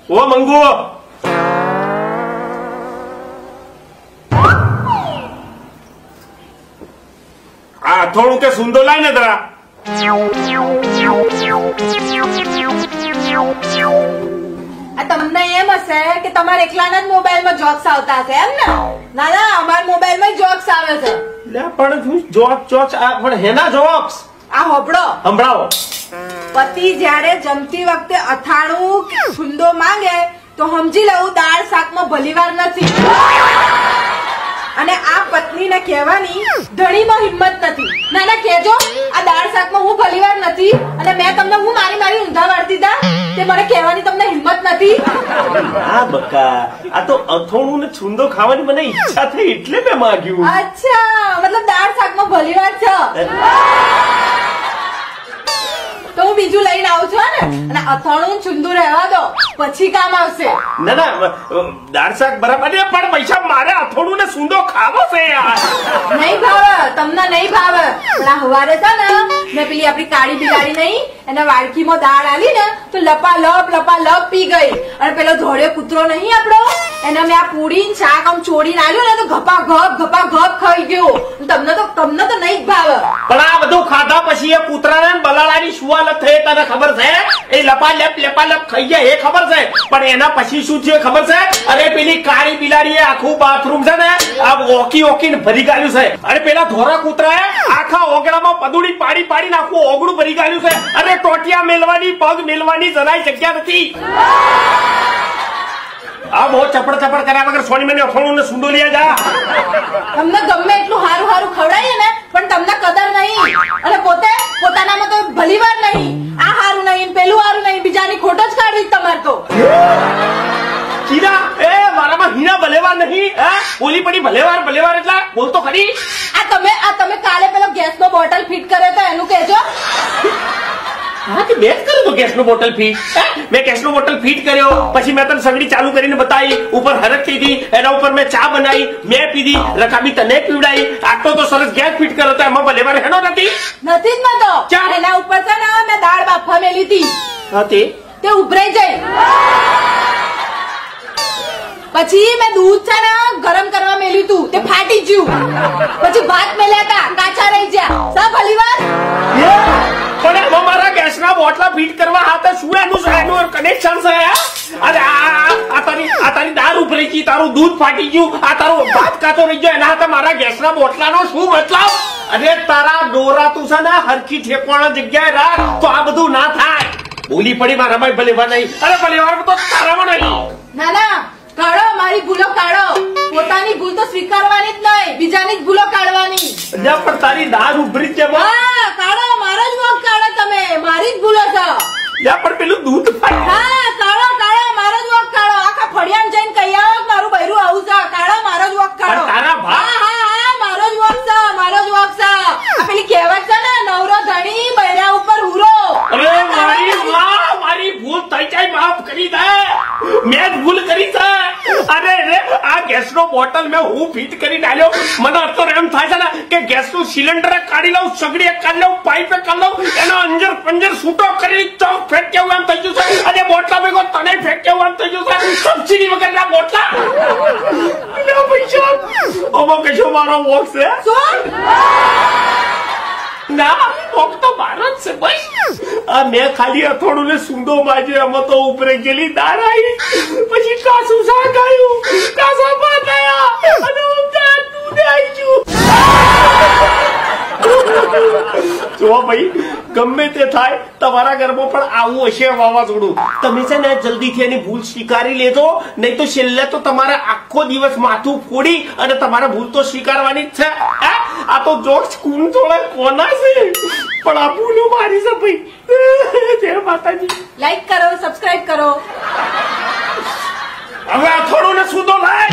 ઓ મંગુ આ થોડું કે સુંદર લાય ને તરા તમને એમ હશે કે તમારે એકલાના જ મોબાઈલમાં જોક્સ આવતા હશે એમ ને? ના ના, અમારા મોબાઈલમાં જોક્સ આવે છે. પણ જોક્સ પણ હેના જોક્સ આ હોબળો સંભળાવો. પતિ જયારે જમતી વખતે અથાણું કે છુંદો માંગે તો સમજી લઉં દાળ શાકમાં ભલીવાર નથી, અને આ પત્નીને કહેવાની ધણીમાં હિંમત નથી. ના ના કહેજો, આ દાળ શાકમાં હું ભલીવાર નથી, અને મેં તમને હું મારી ઊંધા વાળતી હતા તે મને કહેવાની તમને હિંમત નથી. હા બકા, આ તો અથોણું ને છુંદો ખાવાની મને ઈચ્છા થઈ એટલે મેં માંગ્યું. અચ્છા, મતલબ દાળ શાકમાં ભલીવાર છે. તો હું બીજું લઈને આવું છું ને, અને અથાણું છુંદું રહેવા દો, પછી કામ આવશે. ના ના, દાળ શાક બરાબર છે, પણ પૈસા મારે અથોણું ને સુંદો ખાવો છે યાર. નહીં ભાવે, તમને નહીં ભાવે. પણ આ હવારે છે ને મેં પેલી આપડી કાળી બિલાડી નહીં એને વાડકીમાં દાળ આલી ને તો લપાલપ પી ગઈ, અને પેલો ધોળિયો કૂતરો નહીં આપડો એને મેં આ પૂરી શાક આમ ચોડીને આલ્યું ને તો ઘપા ઘપ ખાઈ ગયો. તમને તો નહીં જ ભાવે. પણ આ બધું ખાધા પછી એ કૂતરાને બલાડાની શું હાલત થઈ તને ખબર છે? એ લપાલપ ખાઈ ગયા એ ખબર છે, પણ એના પછી શું થયું ખબર છે? અરે પેલી કાળી બિલાડીએ આખું બાથરૂમ છે ને આ ઓકીને ભરી ગાલ્યું છે, અને પેલા ધોરા કૂતરાએ આખા ઓગળામાં પદુડી પાડી આખું ઓગળું ભરી ગાલ્યું છે. અરે ટોટિયા મેલવાની પગ મેલવાની જરાય જગ્યા નથી. આ બહુ ચપડ કર્યા વગર સોની મને અફણું ને સુંદો લઈ જા. તમને ગમે એટલું હારું ખવડાવીએ ને પણ તમને કદર નહીં, અને પોતાનામાં તો ભલીવાર નહીં. આ હારું નહીં, પેલું હારું નહીં, બીજાની ખોટ જ કાઢવી તમારે તો. હીરા એ મારામાં હીરા ભલેવાર નહીં. બોલી પડી ભલેવાર એટલે બોલ તો ખરી. આ તમે કાલે પેલો ગેસનો બોટલ ફિટ કર્યો તો એનું કહેજો. હા તે મેં જ કર્યો તો ગેસનો બોટલ ફિટ. મેં ગેસનો બોટલ ફિટ કર્યો, પછી મેં તને સગડી ચાલુ કરીને બતાવી, ઉપર હરકતી હતી, એના ઉપર મેં ચા બનાવી, મેં પીધી, રકાબી તને પીવડાવી. આટલો તો સરસ ગેસ ફિટ કર્યો તો એમાં ભલેવાર હેનો નથી જ નતો. એના ઉપર છે ને મેં દાળ બાફવા મેલી હતી. હા તે ઉભરાઈ જાય. પછી મેં દૂધ છે ને ગરમ કરવા મેલ્યું તું, તે ફાટી ગયું. પછી ભાત મેલ્યા હતા, કાચા રહી ગયા. સા ભલીવાર. પણ મારા ગેસના બોટલા ફિટ કરવા હાથે શું એનું કનેક્શન છે? અરે આ તારી દાળ ઉભરી ગઈ, તારું દૂધ ફાટી ગયું, આ તારો ભાત કાચો રહી ગયો, એના હાથે મારા ગેસના બોટલાનો શું મતલબ? અરે તારા ડોરા તું છે ને હરખી ઠેકવાના જગ્યાએ રાખ તો આ બધું ના થાય. બોલી પડી મારા ભાઈ ભલેવાર નહીં. અરે ભલેવાર તો તારામાં નહીં. ના ના કાઢો, મારી ભૂલો કાઢો. પોતાની ભૂલ તો સ્વીકારવાની જ નહીં, બીજાની જ ભૂલો કાઢવાની. પણ તારી દાળ ઉભરી છે. હા કાઢો, મારો જ વોક કાઢો તમે, મારી જ ભૂલો છે. પણ પેલું દૂધ હા કાઢો, મારો જ વોક કાઢો. આખા ફળિયામાં જઈને કહી આવો મારું બૈરું આવું છે. કાઢો, મારો જ વોક કાઢો. તારા હા મારો જ વોક છે, મારો જ વોક છે. આ પેલી કહેવત છે ને, નવરો ધણી બૈરા ઉપર હુરો. અરે મારી ભૂલ થઈ જાય, માફ કરી દે. મેં જ ભૂલ કરી છે. અરે આ ગેસનો બોટલ મેં હું ફિટ કરી ડાલ્યો. મને અત્યારે એમ થાય છે ને કે ગેસનું સિલિન્ડર કાઢી લઉં, સગડી કાઢી લઉં, પાઇપ કાઢી લઉં, એનો અંજર પંજર છૂટો કરી ચોક ફેંક કેવું એમ થઈ ગયું છે. અને બોટલા ભેગો તને ફેંક કેવું એમ થઈ ગયું છે. સબસિડી વગરના બોટલા પૈસા ઓમાં કશો મારો વોક છે? ના વોક તો મારો જ છે ભાઈ. આ મેં ખાલી અથોડું ને સુંદો માજે, એમાં તો ઉપરે ગયેલી દાળ આવી, પછી કાસું શાક આવ્યું, કાસા ભાત આવ્યા, અને દૂધ આવી ગયું. જો ભાઈ ગમે તે થાય, તમારા ઘરમાં પણ આવું હશે વાવાઝોડું. તમે છે ને જલ્દીથી એની ભૂલ સ્વીકારી લેજો, નહીં તો છેલ્લે તો તમારે આખો દિવસ માથું ફોડી અને તમારે ભૂલ તો સ્વીકારવાની જ છે. આ તો જોક્સ કોણ જોડે કોના છે, પણ આ ભૂલો મારી છે ભાઈ. જય માતાજી. લાઈક કરો, સબસ્ક્રાઇબ કરો. હવે થોડું ને સુધો લાય.